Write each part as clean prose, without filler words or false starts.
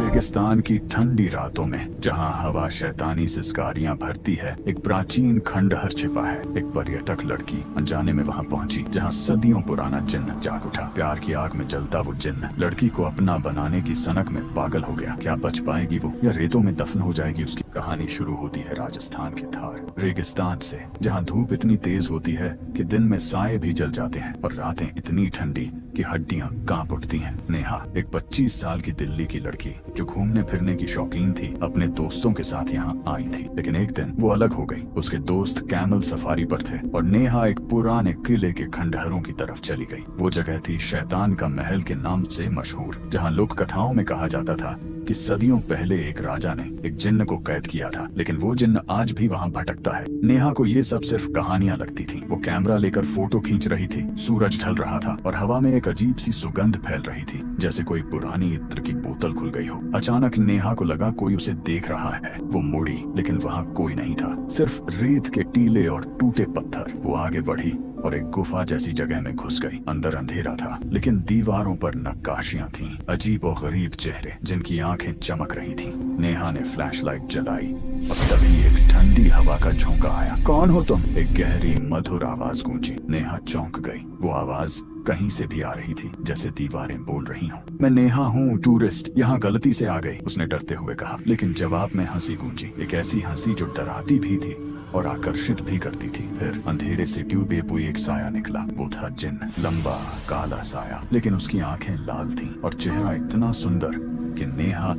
रेगिस्तान की ठंडी रातों में जहां हवा शैतानी सिसकारियां भरती है, एक प्राचीन खंडहर छिपा है। एक पर्यटक लड़की अनजाने में वहां पहुंची जहां सदियों पुराना जिन्न जाग उठा। प्यार की आग में जलता वो जिन्न लड़की को अपना बनाने की सनक में पागल हो गया। क्या बच पाएगी वो या रेतों में दफन हो जाएगी उसकी? कहानी शुरू होती है राजस्थान के थार रेगिस्तान से, जहाँ धूप इतनी तेज होती है कि दिन में साए भी जल जाते हैं और रातें इतनी ठंडी कि हड्डियां कांप उठती हैं। नेहा एक 25 साल की दिल्ली की लड़की जो घूमने फिरने की शौकीन थी, अपने दोस्तों के साथ यहाँ आई थी। लेकिन एक दिन वो अलग हो गई। उसके दोस्त कैमल सफारी पर थे और नेहा एक पुराने किले के खंडहरों की तरफ चली गई। वो जगह थी शैतान का महल के नाम से मशहूर, जहाँ लोक कथाओं में कहा जाता था कि सदियों पहले एक राजा ने एक जिन्न को कैद किया था, लेकिन वो जिन्न आज भी वहाँ भटकता है। नेहा को ये सब सिर्फ कहानियां लगती थी। वो कैमरा लेकर फोटो खींच रही थी। सूरज ढल रहा था और हवा में एक अजीब सी सुगंध फैल रही थी, जैसे कोई पुरानी इत्र की बोतल खुल गई हो। अचानक नेहा को लगा कोई उसे देख रहा है। वो मुड़ी, लेकिन वहाँ कोई नहीं था, सिर्फ रेत के टीले और टूटे पत्थर। वो आगे बढ़ी और एक गुफा जैसी जगह में घुस गई। अंदर अंधेरा था, लेकिन दीवारों पर नक्काशियां थीं, अजीब और गरीब चेहरे जिनकी आंखें चमक रही थीं। नेहा ने फ्लैशलाइट जलाई और तभी एक ठंडी हवा का झोंका आया। कौन हो तुम? एक गहरी मधुर आवाज गूंजी। नेहा चौंक गई। वो आवाज कहीं से भी आ रही थी, जैसे दीवारें बोल रही हों। मैं नेहा हूँ, टूरिस्ट, यहाँ गलती से आ गई, उसने डरते हुए कहा। लेकिन जवाब में हंसी गूंजी, एक ऐसी हंसी जो डराती भी थी और आकर्षित भी करती थी। फिर अंधेरे से ट्यूबे हुई एक साया निकला। वो था जिन्न, लंबा काला साया, लेकिन उसकी आंखें लाल थीं और चेहरा इतना सुंदर कि नेहा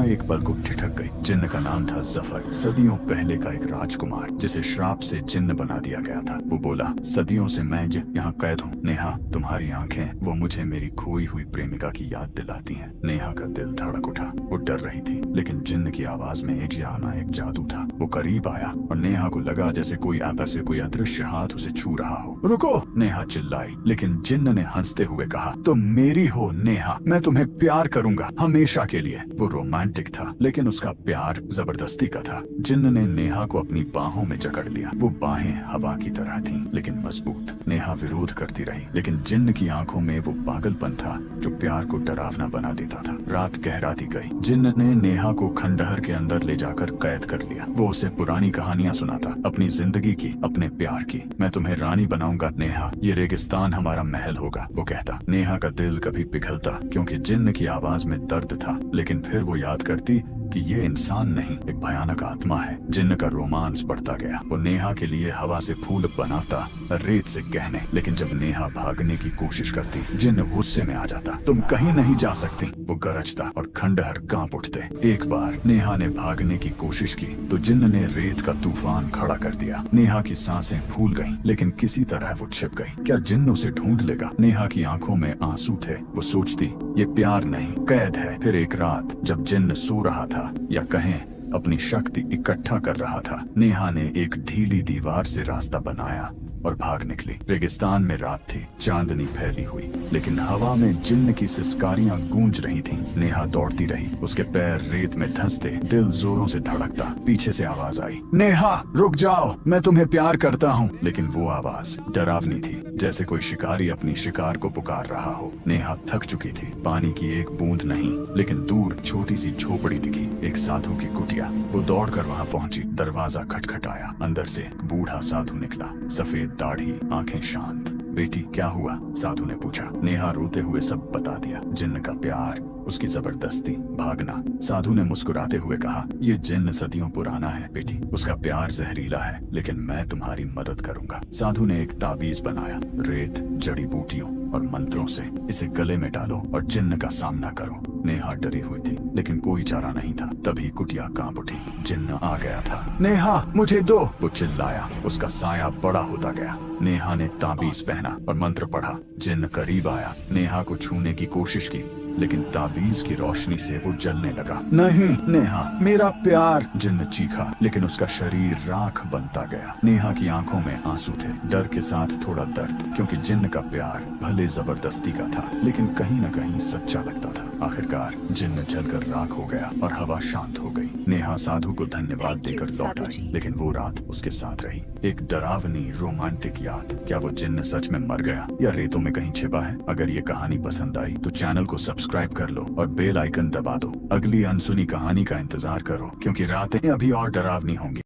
एक पल को ठिठक गई। जिन्न का नाम था जफर, सदियों पहले का एक राजकुमार जिसे श्राप से जिन्न बना दिया गया था। वो बोला, सदियों से मैं यहाँ कैद हूँ। नेहा, तुम्हारी आंखें वो मुझे मेरी खोई हुई प्रेमिका की याद दिलाती हैं। नेहा का दिल धड़क उठा। वो डर रही थी, लेकिन जिन्न की आवाज में एक जाना एक जादू था। वो करीब आया और नेहा को लगा जैसे कोई आपस से कोई अदृश्य हाथ उसे छू रहा हो। रुको, नेहा चिल्लाई, लेकिन जिन्न ने हंसते हुए कहा, तुम मेरी हो नेहा, मैं तुम्हें प्यार करूंगा हमेशा के लिए। वो रोमांटिक था, लेकिन उसका प्यार जबरदस्ती का था। जिन्न ने नेहा को अपनी बाहों में जकड़ लिया। वो बाहें हवा की तरह थीं, लेकिन मजबूत। नेहा विरोध करती रही, लेकिन जिन्न की आंखों में वो पागलपन था जो प्यार को डरावना बना देता था। रात गहराती गई। जिन्न ने नेहा को खंडहर के अंदर ले जाकर कैद कर लिया। वो उसे पुरानी कहानियां सुनाता, अपनी जिंदगी की, अपने प्यार की। मैं तुम्हें रानी बनाऊंगा नेहा, ये रेगिस्तान हमारा महल होगा, वो कहता। नेहा का दिल कभी पिघलता, क्योंकि जिन्न की आवाज में दर्द था, लेकिन फिर वो याद करती कि ये इंसान नहीं, एक भयानक आत्मा है। जिन्न का रोमांस बढ़ता गया। वो नेहा के लिए हवा से फूल बनाता, रेत से गहने। लेकिन जब नेहा भागने की कोशिश करती, जिन्न गुस्से में आ जाता। तुम कहीं नहीं जा सकती, वो गरजता और खंडहर कांप उठते। एक बार नेहा ने भागने की कोशिश की तो जिन्न ने रेत का तूफान खड़ा कर दिया। नेहा की सांसें फूल गईं, लेकिन किसी तरह वो छिप गई। क्या जिन्न उसे ढूंढ लेगा? नेहा की आंखों में आंसू थे। वो सोचती, ये प्यार नहीं, कैद है। फिर एक रात जब जिन्न सो रहा था, या कहें अपनी शक्ति इकट्ठा कर रहा था, नेहा ने एक ढीली दीवार से रास्ता बनाया और भाग निकली। रेगिस्तान में रात थी, चांदनी फैली हुई, लेकिन हवा में जिन्न की सिसकारियां गूंज रही थीं। नेहा दौड़ती रही, उसके पैर रेत में धंसते, दिल जोरों से धड़कता। पीछे से आवाज आई, नेहा रुक जाओ, मैं तुम्हें प्यार करता हूँ। लेकिन वो आवाज डरावनी थी, जैसे कोई शिकारी अपनी शिकार को पुकार रहा हो। नेहा थक चुकी थी। पानी की एक बूंद नहीं, लेकिन दूर छोटी सी झोपड़ी दिखी, एक साधु की कुटिया। वो दौड़कर वहाँ पहुंची। दरवाजा खटखटाया। अंदर से एक बूढ़ा साधु निकला, सफेद दाढ़ी, आंखें शांत। बेटी क्या हुआ? साधु ने पूछा। नेहा रोते हुए सब बता दिया। जिन्न का प्यार, उसकी जबरदस्ती, भागना। साधु ने मुस्कुराते हुए कहा, ये जिन्न सदियों पुराना है बेटी, उसका प्यार जहरीला है, लेकिन मैं तुम्हारी मदद करूंगा। साधु ने एक ताबीज बनाया, रेत, जड़ी बूटियों और मंत्रों से। इसे गले में डालो और जिन्न का सामना करो। नेहा डरी हुई थी, लेकिन कोई चारा नहीं था। तभी कुटिया कांप उठी। जिन्न आ गया था। नेहा मुझे दो, वो चिल्लाया। उसका साया बड़ा होता गया। नेहा ने ताबीज पहना और मंत्र पढ़ा। जिन्न करीब आया। नेहा को छूने की कोशिश की, लेकिन ताबीज की रोशनी से वो जलने लगा। नहीं नेहा, मेरा प्यार, जिन्न चीखा, लेकिन उसका शरीर राख बनता गया। नेहा की आंखों में आंसू थे, डर के साथ थोड़ा दर्द, क्योंकि जिन्न का प्यार भले जबरदस्ती का था, लेकिन कहीं न कहीं सच्चा लगता था। आखिरकार जिन्न जलकर राख हो गया और हवा शांत हो गई। नेहा साधु को धन्यवाद Thank you, देकर लौट साधु आई, जी। लेकिन वो रात उसके साथ रही, एक डरावनी रोमांटिक याद। क्या वो जिन्न सच में मर गया या रेतों में कहीं छिपा है? अगर ये कहानी पसंद आई तो चैनल को सब्सक्राइब कर लो और बेल आइकन दबा दो। अगली अनसुनी कहानी का इंतजार करो, क्योंकि रातें अभी और डरावनी होंगी।